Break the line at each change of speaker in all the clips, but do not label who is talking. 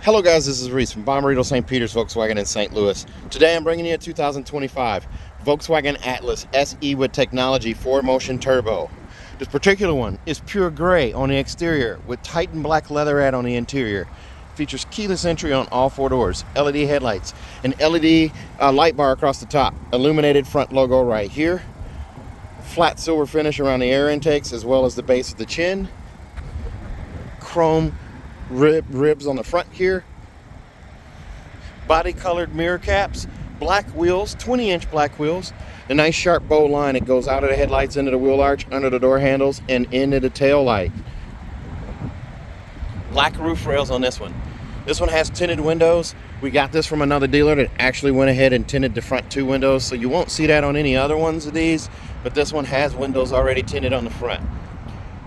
Hello guys, this is Reese from Bommarito St. Peter's Volkswagen in St. Louis. Today I'm bringing you a 2025 Volkswagen Atlas SE with technology 4Motion Turbo. This particular one is pure gray on the exterior with Titan black leatherette on the interior. Features keyless entry on all four doors, LED headlights, an LED light bar across the top, illuminated front logo right here, flat silver finish around the air intakes as well as the base of the chin, chrome ribs on the front here, body colored mirror caps, black wheels, 20-inch black wheels, a nice sharp bow line that goes out of the headlights into the wheel arch, under the door handles, and into the tail light. Black roof rails on this one. This one has tinted windows. We got this from another dealer that actually went ahead and tinted the front two windows, so you won't see that on any other ones of these, but this one has windows already tinted on the front.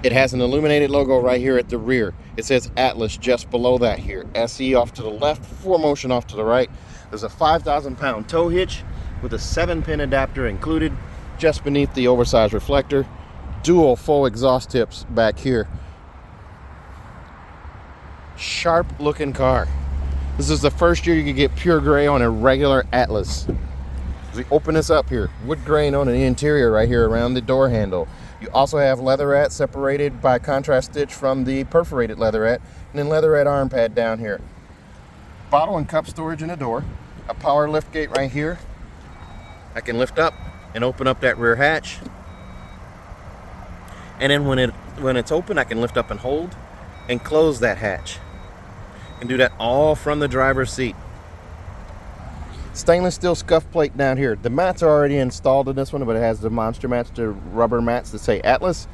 It has an illuminated logo right here at the rear. It says Atlas just below that here. SE off to the left, 4Motion off to the right. There's a 5,000-pound tow hitch with a 7-pin adapter included just beneath the oversized reflector. Dual full exhaust tips back here. Sharp looking car. This is the first year you can get pure gray on a regular Atlas. As we open this up here, wood grain on the interior right here around the door handle. You also have leatherette separated by contrast stitch from the perforated leatherette, and then leatherette arm pad down here. Bottle and cup storage in the door. A power lift gate right here. I can lift up and open up that rear hatch. And then when it's open, I can lift up and hold and close that hatch. I can do that all from the driver's seat. Stainless steel scuff plate down here. The mats are already installed in this one, but it has the monster mats, the rubber mats that say Atlas.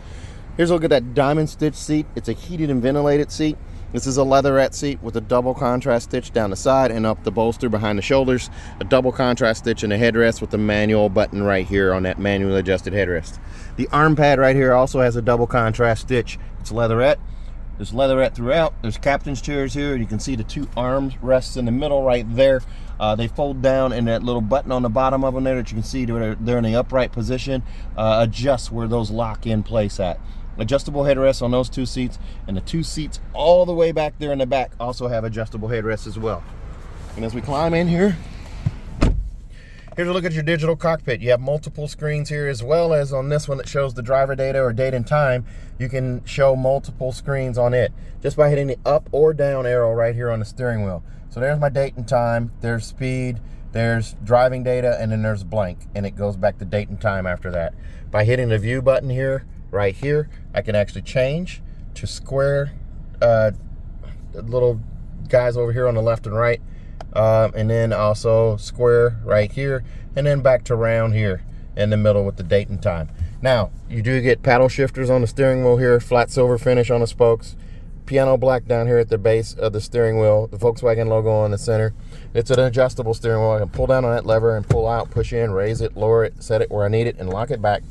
Here's a look at that diamond stitch seat. It's a heated and ventilated seat. This is a leatherette seat with a double contrast stitch down the side and up the bolster behind the shoulders. A double contrast stitch in the headrest with the manual button right here on that manually adjusted headrest. The arm pad right here also has a double contrast stitch. It's leatherette. There's leatherette throughout. There's captain's chairs here. You can see the two arms rests in the middle right there. They fold down, and that little button on the bottom of them there that you can see they're in the upright position adjusts where those lock in place at. Adjustable headrests on those two seats, and the two seats all the way back there in the back also have adjustable headrests as well. And as we climb in here, here's a look at your digital cockpit. You have multiple screens here, as well as on this one that shows the driver data or date and time. You can show multiple screens on it just by hitting the up or down arrow right here on the steering wheel. So there's my date and time, there's speed, there's driving data, and then there's blank, and it goes back to date and time after that. By hitting the view button here, right here, I can actually change to square little guys over here on the left and right, and then also square right here, and then back to round here in the middle with the date and time. Now, you do get paddle shifters on the steering wheel here, flat silver finish on the spokes, piano black down here at the base of the steering wheel, the Volkswagen logo on the center. It's an adjustable steering wheel. I can pull down on that lever and pull out, push in, raise it, lower it, set it where I need it, and lock it back.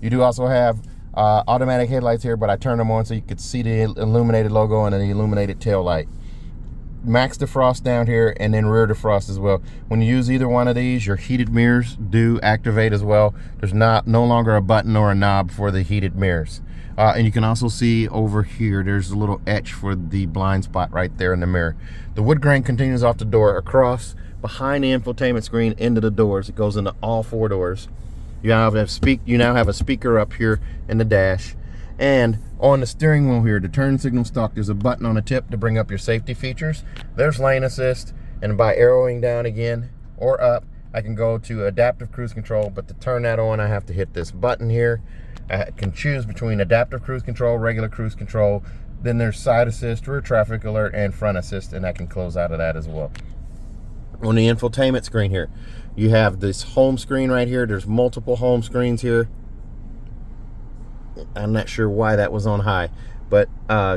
You do also have automatic headlights here, but I turned them on so you could see the illuminated logo and the illuminated tail light. Max defrost down here, and then rear defrost as well. When you use either one of these, your heated mirrors do activate as well. There's no longer a button or a knob for the heated mirrors. And you can also see over here, there's a little etch for the blind spot right there in the mirror. The wood grain continues off the door, across, behind the infotainment screen, into the doors. It goes into all four doors. You now have a speaker up here in the dash. And on the steering wheel here, the turn signal stalk, there's a button on the tip to bring up your safety features. There's lane assist, and by arrowing down again or up, I can go to adaptive cruise control, but to turn that on, I have to hit this button here. I can choose between adaptive cruise control, regular cruise control, then there's side assist, rear traffic alert, and front assist, and I can close out of that as well. On the infotainment screen here, you have this home screen right here. There's multiple home screens here. I'm not sure why that was on high, but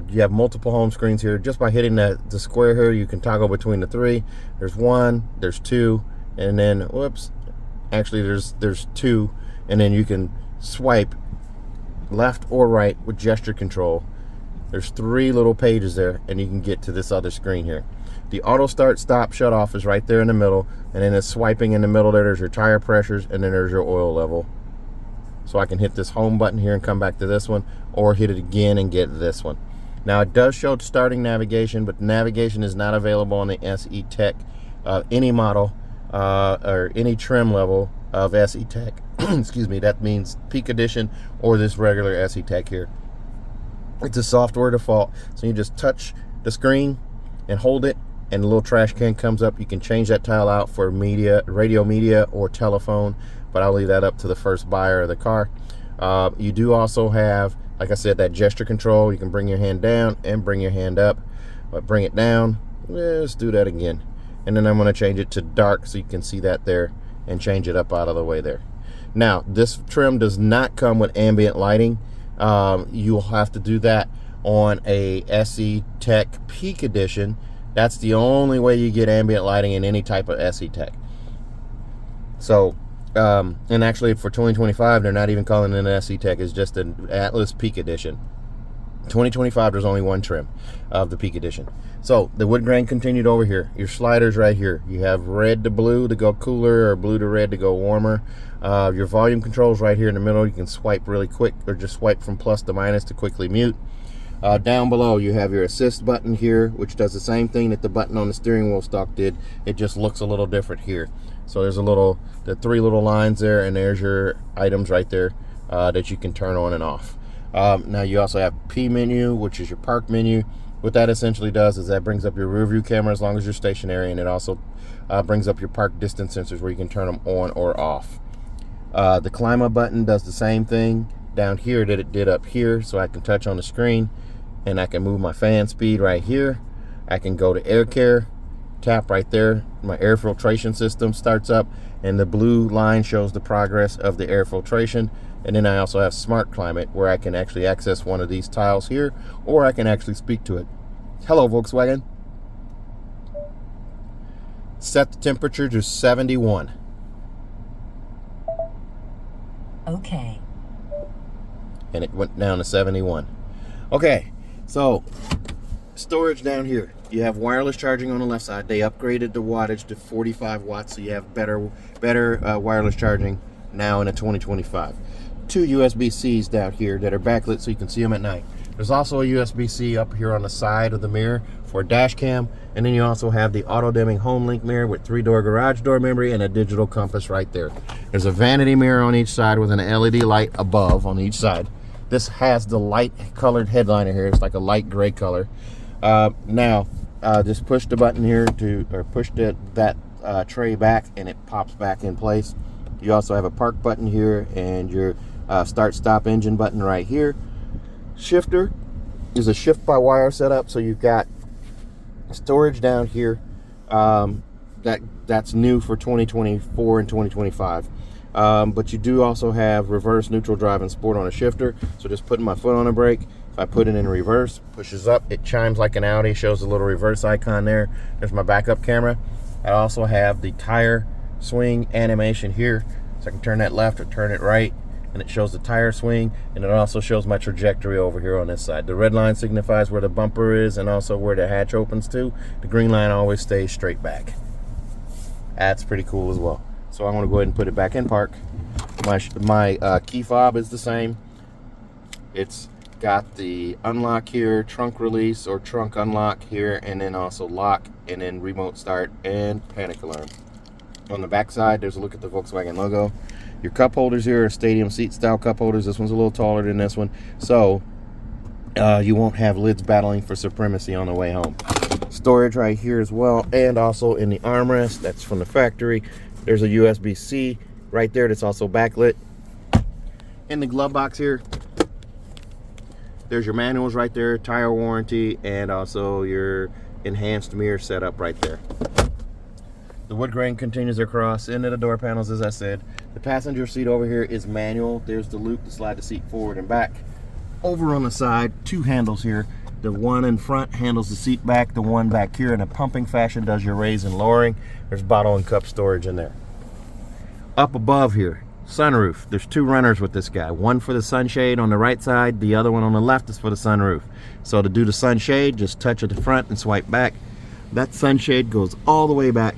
you have multiple home screens here. Just by hitting the square here, you can toggle between the three. There's one, there's two, and then, whoops, actually there's two, and then you can swipe left or right with gesture control. There's three little pages there, and you can get to this other screen here. The auto start, stop, shut off is right there in the middle, and then it's swiping in the middle there. There's your tire pressures, and then there's your oil level. So I can hit this home button here and come back to this one, or hit it again and get this one. Now it does show starting navigation, but navigation is not available on the SE Tech, any model or any trim level of SE Tech. Excuse me, that means Peak Edition or this regular SE Tech here. It's a software default, so you just touch the screen and hold it, and a little trash can comes up. You can change that tile out for media, radio media, or telephone, but I'll leave that up to the first buyer of the car. You do also have, like I said, that gesture control. You can bring your hand down and bring your hand up, but bring it down. Let's do that again. And then I'm going to change it to dark so you can see that there, and change it up out of the way there. Now, this trim does not come with ambient lighting. You'll have to do that on a SE Tech Peak Edition. That's the only way you get ambient lighting in any type of SE Tech. So, and actually for 2025, they're not even calling it an SE Tech. It's just an Atlas Peak Edition. 2025, there's only one trim of the Peak Edition. So the wood grain continued over here. Your sliders right here. You have red to blue to go cooler, or blue to red to go warmer. Your volume controls right here in the middle. You can swipe really quick, or just swipe from plus to minus to quickly mute. Down below you have your assist button here, which does the same thing that the button on the steering wheel stalk did. It just looks a little different here. So there's the three little lines there, and there's your items right there that you can turn on and off. Now you also have P menu, which is your park menu. What that essentially does is that brings up your rear view camera as long as you're stationary, and it also brings up your park distance sensors where you can turn them on or off. The climate button does the same thing down here that it did up here, so I can touch on the screen and I can move my fan speed right here. I can go to air care, tap right there, my air filtration system starts up, and the blue line shows the progress of the air filtration. And then I also have smart climate, where I can actually access one of these tiles here, or I can actually speak to it. Hello, Volkswagen. Set the temperature to 71.
Okay.
And it went down to 71. Okay, so storage down here. You have wireless charging on the left side. They upgraded the wattage to 45 watts, so you have better wireless charging now in a 2025. Two USB-Cs down here that are backlit so you can see them at night. There's also a USB-C up here on the side of the mirror for a dash cam, and then you also have the auto-dimming home link mirror with 3-door garage door memory and a digital compass right there. There's a vanity mirror on each side with an LED light above on each side. This has the light colored headliner here. It's like a light gray color. Now, just push the button here or push that tray back, and it pops back in place. You also have a park button here, and your start stop engine button right here. Shifter is a shift by wire setup, so you've got storage down here. That's new for 2024 and 2025. But you do also have reverse, neutral, drive, and sport on a shifter. So just putting my foot on a brake, if I put it in reverse, pushes up, it chimes like an Audi, shows a little reverse icon there. There's my backup camera. I also have the tire swing animation here, so I can turn that left or turn it right, and it shows the tire swing, and it also shows my trajectory over here on this side. The red line signifies where the bumper is and also where the hatch opens to. The green line always stays straight back. That's pretty cool as well. So I'm going to go ahead and put it back in park. My key fob is the same. It's got the unlock here, trunk release or trunk unlock here, and then also lock, and then remote start and panic alarm. On the back side, there's a look at the Volkswagen logo. Your cup holders here are stadium seat style cup holders. This one's a little taller than this one, so you won't have lids battling for supremacy on the way home. Storage right here as well, and also in the armrest, that's from the factory. There's a USB-C right there that's also backlit. In the glove box here, there's your manuals right there, tire warranty, and also your enhanced mirror setup right there. The wood grain continues across into the door panels, as I said. The passenger seat over here is manual. There's the loop to slide the seat forward and back. Over on the side, two handles here. The one in front handles the seat back. The one back here in a pumping fashion does your raise and lowering. There's bottle and cup storage in there. Up above here, sunroof. There's two runners with this guy. One for the sunshade on the right side. The other one on the left is for the sunroof. So to do the sunshade, just touch at the front and swipe back. That sunshade goes all the way back,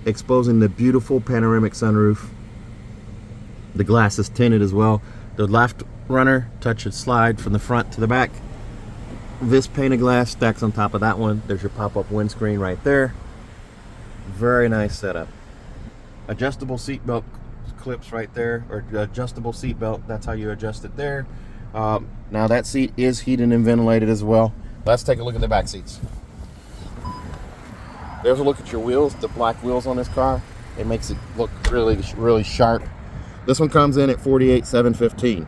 exposing the beautiful panoramic sunroof. The glass is tinted as well. The left runner, touch and slide from the front to the back. This pane of glass stacks on top of that one. There's your pop-up windscreen right there. Very nice setup. Adjustable seat belt clips right there, or adjustable seat belt. That's how you adjust it there. Now that seat is heated and ventilated as well. Let's take a look at the back seats. There's a look at your wheels, the black wheels on this car. It makes it look really sharp. This one comes in at 48,715.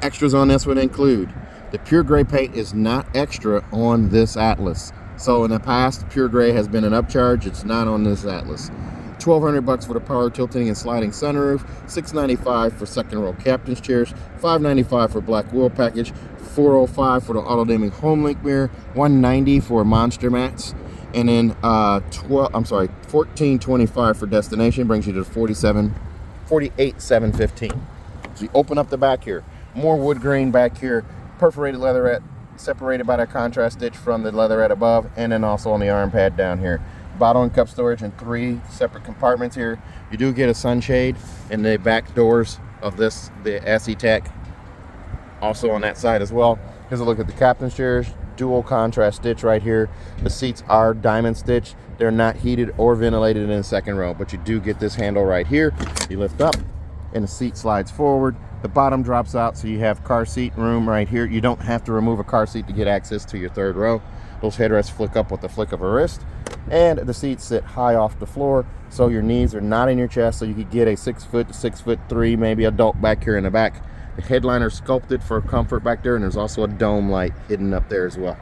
Extras on this would include the pure gray paint is not extra on this Atlas. So in the past, pure gray has been an upcharge. It's not on this Atlas. $1,200 for the power tilting and sliding sunroof, $695 for second row captain's chairs, $595 for black wheel package, $405 for the auto dimming home link mirror, $190 for monster mats, and then $1425 for destination, brings you to 48,715. So you open up the back here, more wood grain back here, perforated leatherette, separated by that contrast stitch from the leatherette above, and then also on the arm pad down here. Bottle and cup storage in 3 separate compartments here. You do get a sunshade in the back doors of this, the SE Tech, also on that side as well. Here's a look at the captain's chairs, dual contrast stitch right here. The seats are diamond stitch. They're not heated or ventilated in the second row, but you do get this handle right here. You lift up and the seat slides forward. The bottom drops out, so you have car seat room right here. You don't have to remove a car seat to get access to your third row. Those headrests flick up with the flick of a wrist, and the seats sit high off the floor, so your knees are not in your chest, so you could get a 6 foot to 6'3", maybe adult back here in the back. The headliner sculpted for comfort back there, and there's also a dome light hidden up there as well.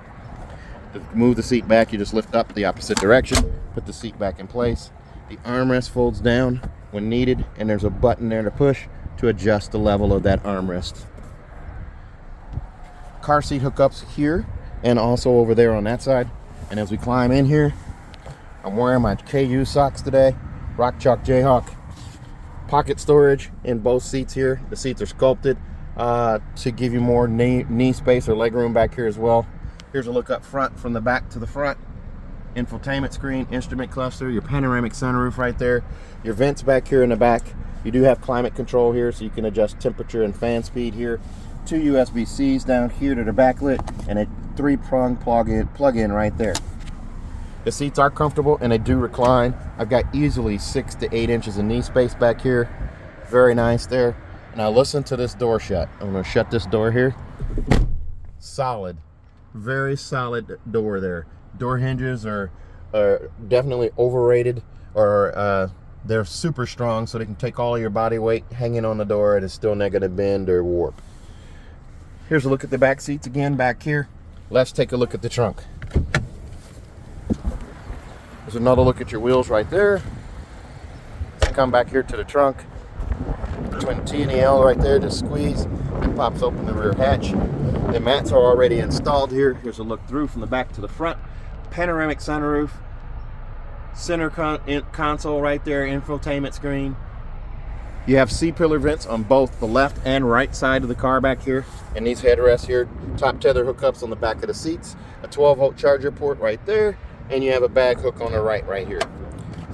To move the seat back, you just lift up the opposite direction, put the seat back in place. The armrest folds down when needed, and there's a button there to push to adjust the level of that armrest. Car seat hookups here and also over there on that side. And as we climb in here, I'm wearing my KU socks today, Rock Chalk Jayhawk. Pocket storage in both seats here. The seats are sculpted to give you more knee space or leg room back here as well. Here's a look up front from the back to the front. Infotainment screen, instrument cluster, your panoramic sunroof right there, your vents back here in the back. You do have climate control here, so you can adjust temperature and fan speed here. 2 USB-Cs down here that are backlit, and a 3-prong plug-in right there. The seats are comfortable and they do recline. I've got easily 6 to 8 inches of knee space back here. Very nice there. Now listen to this door shut. I'm going to shut this door here. Solid, very solid door there. Door hinges are definitely overrated, or they're super strong, so they can take all your body weight hanging on the door and it's still not going to bend or warp. Here's a look at the back seats again back here. Let's take a look at the trunk. There's another look at your wheels right there. Let's come back here to the trunk. Between the T and the L right there, just squeeze. It pops open the rear hatch. The mats are already installed here. Here's a look through from the back to the front. Panoramic sunroof. Center console right there, infotainment screen. You have C-pillar vents on both the left and right side of the car back here. And these headrests here, top tether hookups on the back of the seats. A 12-volt charger port right there. And you have a bag hook on the right here.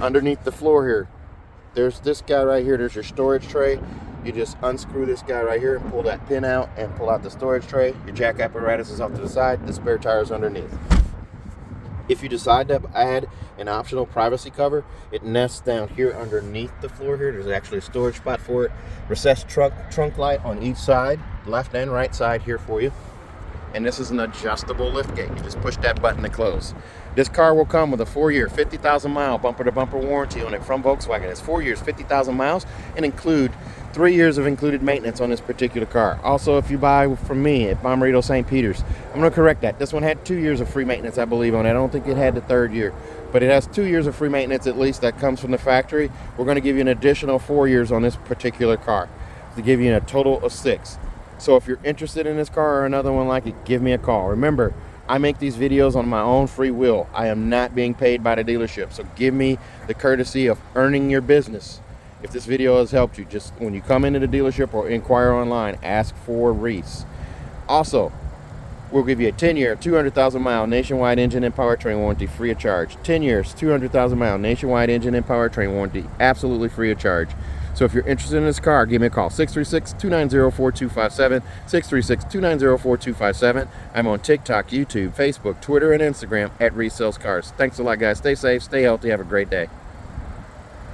Underneath the floor here, there's this guy right here. There's your storage tray. You just unscrew this guy right here and pull that pin out and pull out the storage tray. Your jack apparatus is off to the side. The spare tire is underneath. If you decide to add an optional privacy cover, it nests down here underneath the floor here. There's actually a storage spot for it. Recessed trunk light on each side, left and right side here for you. And this is an adjustable lift gate. You just push that button to close. This car will come with a 4-year, 50,000-mile bumper-to-bumper warranty on it from Volkswagen. It's 4 years, 50,000 miles, and include 3 years of included maintenance on this particular car. Also, if you buy from me at Bommarito St. Peter's, I'm going to correct that. This one had 2 years of free maintenance, I believe, on it. I don't think it had the 3rd year, but it has 2 years of free maintenance at least that comes from the factory. We're going to give you an additional 4 years on this particular car to give you a total of 6. So if you're interested in this car or another one like it, give me a call. Remember, I make these videos on my own free will. I am not being paid by the dealership. So give me the courtesy of earning your business. If this video has helped you, just when you come into the dealership or inquire online, ask for Reese. Also, we'll give you a 10-year, 200,000-mile nationwide engine and powertrain warranty free of charge. 10 years, 200,000-mile nationwide engine and powertrain warranty absolutely free of charge. So if you're interested in this car, give me a call, 636-290-4257, 636-290-4257. I'm on TikTok, YouTube, Facebook, Twitter, and Instagram at Reese Sells Cars. Thanks a lot, guys. Stay safe, stay healthy, have a great day.